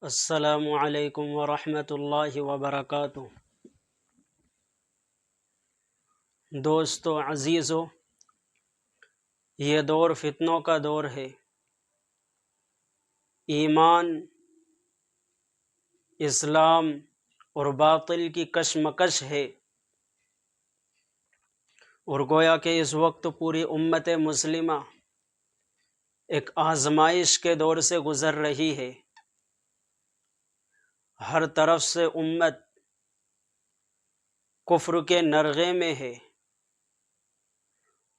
السلام علیکم ورحمۃ اللہ وبرکاتہ۔ دوستو عزیزو، یہ دور فتنوں کا دور ہے۔ ایمان، اسلام اور باطل کی کشمکش ہے، اور گویا کہ اس وقت پوری امت مسلمہ ایک آزمائش کے دور سے گزر رہی ہے۔ ہر طرف سے امت کفر کے نرغے میں ہے،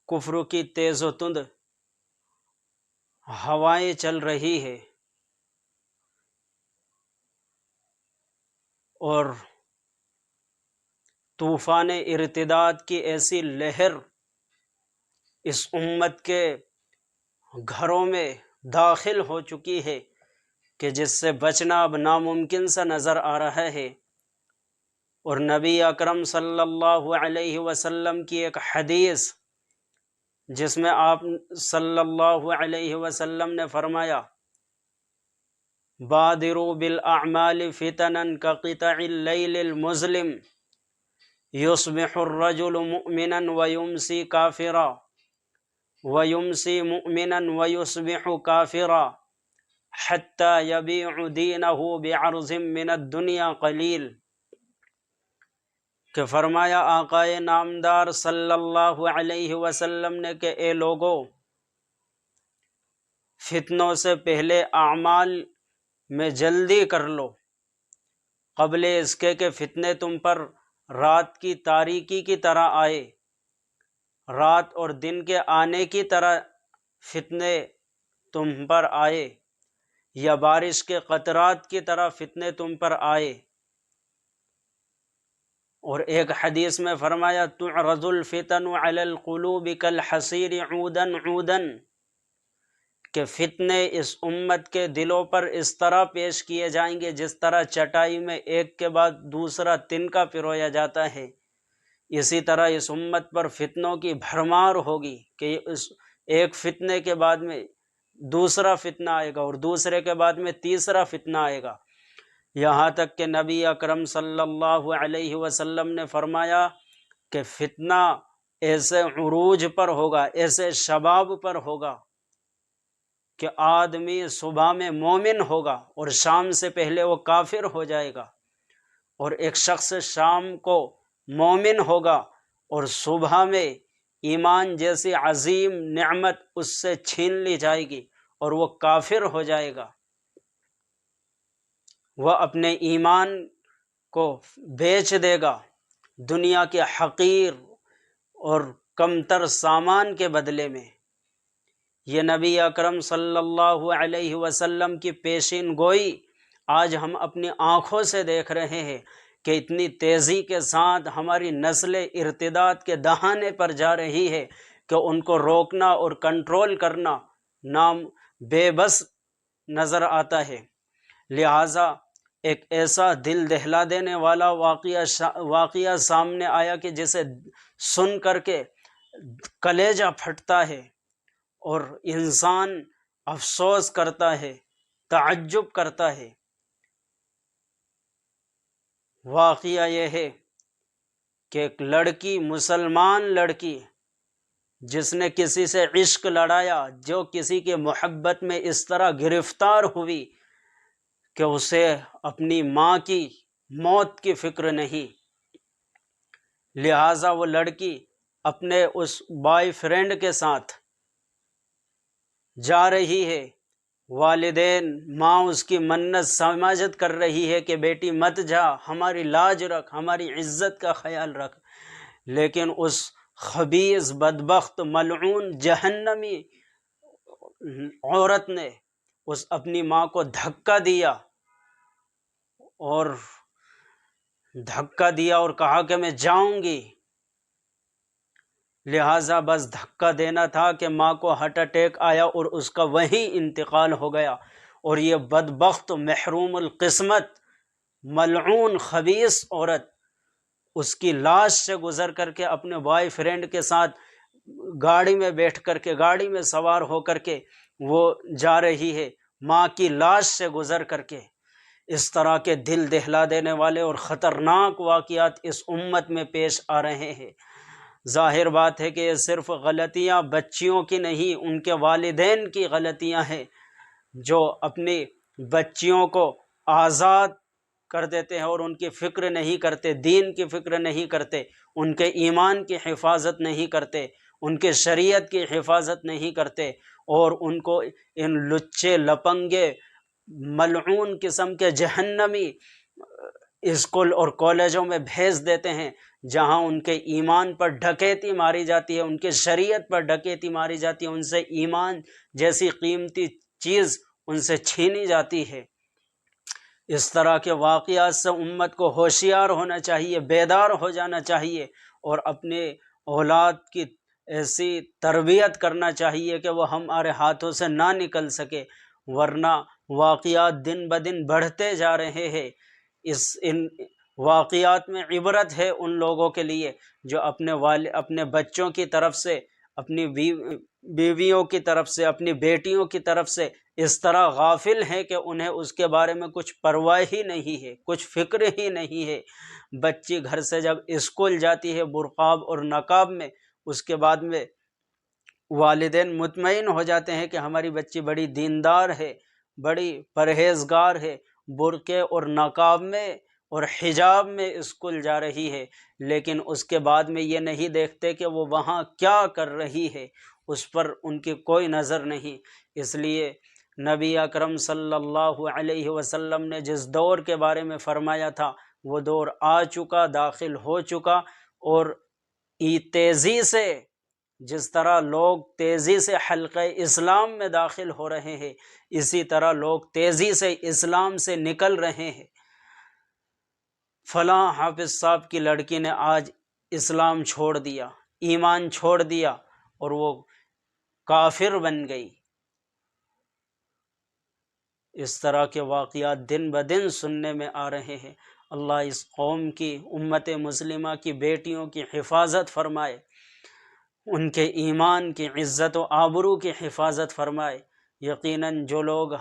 کفر کی تیز و تند ہوائیں چل رہی ہے، اور طوفان ارتداد کی ایسی لہر اس امت کے گھروں میں داخل ہو چکی ہے کہ جس سے بچنا اب ناممکن سا نظر آ رہا ہے۔ اور نبی اکرم صلی اللہ علیہ وسلم کی ایک حدیث جس میں آپ صلی اللہ علیہ وسلم نے فرمایا: بادروا بالاعمال فتنا كقطع اللیل المظلم یصبح الرجل مؤمنا ویمسی کافرا ویمسی مؤمنا ویصبح کافرا حتی یبیع دینہ بعرض من الدنیا قلیل، کہ فرمایا آقائے نامدار صلی اللہ علیہ وسلم نے کہ اے لوگو، فتنوں سے پہلے اعمال میں جلدی کر لو، قبل اس کے کہ فتنے تم پر رات کی تاریکی کی طرح آئے، رات اور دن کے آنے کی طرح فتنے تم پر آئے، یا بارش کے قطرات کی طرح فتنے تم پر آئے۔ اور ایک حدیث میں فرمایا: تعرض الفتن علی القلوب کالحصیر عودا عودا، کہ فتنے اس امت کے دلوں پر اس طرح پیش کیے جائیں گے جس طرح چٹائی میں ایک کے بعد دوسرا تنکا پرویا جاتا ہے، اسی طرح اس امت پر فتنوں کی بھرمار ہوگی کہ اس ایک فتنے کے بعد میں دوسرا فتنہ آئے گا، اور دوسرے کے بعد میں تیسرا فتنہ آئے گا، یہاں تک کہ نبی اکرم صلی اللہ علیہ وسلم نے فرمایا کہ فتنہ ایسے عروج پر ہوگا، ایسے شباب پر ہوگا کہ آدمی صبح میں مومن ہوگا اور شام سے پہلے وہ کافر ہو جائے گا، اور ایک شخص شام کو مومن ہوگا اور صبح میں ایمان جیسی عظیم نعمت اس سے چھین لی جائے گی اور وہ کافر ہو جائے گا۔ وہ اپنے ایمان کو بیچ دے گا دنیا کے حقیر اور کمتر سامان کے بدلے میں۔ یہ نبی اکرم صلی اللہ علیہ وسلم کی پیشین گوئی آج ہم اپنی آنکھوں سے دیکھ رہے ہیں کہ اتنی تیزی کے ساتھ ہماری نسل ارتداد کے دہانے پر جا رہی ہے کہ ان کو روکنا اور کنٹرول کرنا نام بے بس نظر آتا ہے۔ لہٰذا ایک ایسا دل دہلا دینے والا واقعہ سامنے آیا کہ جسے سن کر کے کلیجہ پھٹتا ہے اور انسان افسوس کرتا ہے، تعجب کرتا ہے۔ واقعہ یہ ہے کہ ایک لڑکی، مسلمان لڑکی، جس نے کسی سے عشق لڑایا، جو کسی کی محبت میں اس طرح گرفتار ہوئی کہ اسے اپنی ماں کی موت کی فکر نہیں، لہٰذا وہ لڑکی اپنے اس بوائے فرینڈ کے ساتھ جا رہی ہے، والدین، ماں اس کی منت سماجت کر رہی ہے کہ بیٹی مت جا، ہماری لاج رکھ، ہماری عزت کا خیال رکھ، لیکن اس خبیث، بدبخت، ملعون، جہنمی عورت نے اس اپنی ماں کو دھکا دیا اور کہا کہ میں جاؤں گی۔ لہٰذا بس دھکا دینا تھا کہ ماں کو ہارٹ اٹیک آیا اور اس کا وہیں انتقال ہو گیا، اور یہ بدبخت، محروم القسمت، ملعون، خبیث عورت اس کی لاش سے گزر کر کے اپنے بوائے فرینڈ کے ساتھ گاڑی میں بیٹھ کر کے، گاڑی میں سوار ہو کر کے وہ جا رہی ہے، ماں کی لاش سے گزر کر کے۔ اس طرح کے دل دہلا دینے والے اور خطرناک واقعات اس امت میں پیش آ رہے ہیں۔ ظاہر بات ہے کہ یہ صرف غلطیاں بچیوں کی نہیں، ان کے والدین کی غلطیاں ہیں، جو اپنی بچیوں کو آزاد کر دیتے ہیں اور ان کی فکر نہیں کرتے، دین کی فکر نہیں کرتے، ان کے ایمان کی حفاظت نہیں کرتے، ان کے شریعت کی حفاظت نہیں کرتے، اور ان کو ان لچے لپنگے ملعون قسم کے جہنمی اسکول اور کالجوں میں بھیج دیتے ہیں، جہاں ان کے ایمان پر ڈکیتی ماری جاتی ہے، ان کے شریعت پر ڈکیتی ماری جاتی ہے، ان سے ایمان جیسی قیمتی چیز ان سے چھینی جاتی ہے۔ اس طرح کے واقعات سے امت کو ہوشیار ہونا چاہیے، بیدار ہو جانا چاہیے، اور اپنے اولاد کی ایسی تربیت کرنا چاہیے کہ وہ ہمارے ہاتھوں سے نہ نکل سکے، ورنہ واقعات دن بدن بڑھتے جا رہے ہیں۔ ان واقعات میں عبرت ہے ان لوگوں کے لیے جو اپنے بچوں کی طرف سے، اپنی بیویوں کی طرف سے، اپنی بیٹیوں کی طرف سے اس طرح غافل ہیں کہ انہیں اس کے بارے میں کچھ پرواہ ہی نہیں ہے، کچھ فکر ہی نہیں ہے۔ بچی گھر سے جب اسکول جاتی ہے برقاب اور نقاب میں، اس کے بعد میں والدین مطمئن ہو جاتے ہیں کہ ہماری بچی بڑی دیندار ہے، بڑی پرہیزگار ہے، برقعے اور نقاب میں اور حجاب میں اسکول جا رہی ہے، لیکن اس کے بعد میں یہ نہیں دیکھتے کہ وہ وہاں کیا کر رہی ہے، اس پر ان کی کوئی نظر نہیں۔ اس لیے نبی اکرم صلی اللہ علیہ وسلم نے جس دور کے بارے میں فرمایا تھا، وہ دور آ چکا، داخل ہو چکا، اور تیزی سے، جس طرح لوگ تیزی سے حلقہ اسلام میں داخل ہو رہے ہیں، اسی طرح لوگ تیزی سے اسلام سے نکل رہے ہیں۔ فلاں حافظ صاحب کی لڑکی نے آج اسلام چھوڑ دیا، ایمان چھوڑ دیا، اور وہ کافر بن گئی۔ اس طرح کے واقعات دن بدن سننے میں آ رہے ہیں۔ اللہ اس قوم کی، امت مسلمہ کی بیٹیوں کی حفاظت فرمائے، ان کے ایمان کی عزت و آبرو کی حفاظت فرمائے۔ یقیناً جو لوگ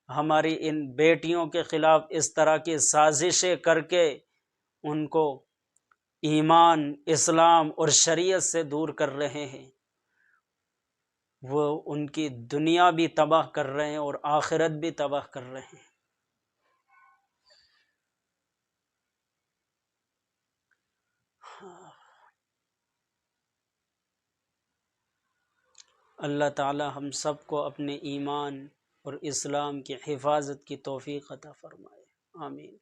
ہماری ان بیٹیوں کے خلاف اس طرح کی سازشیں کر کے ان کو ایمان، اسلام اور شریعت سے دور کر رہے ہیں، وہ ان کی دنیا بھی تباہ کر رہے ہیں اور آخرت بھی تباہ کر رہے ہیں۔ اللہ تعالی ہم سب کو اپنے ایمان اور اسلام کی حفاظت کی توفیق عطا فرمائے، آمین۔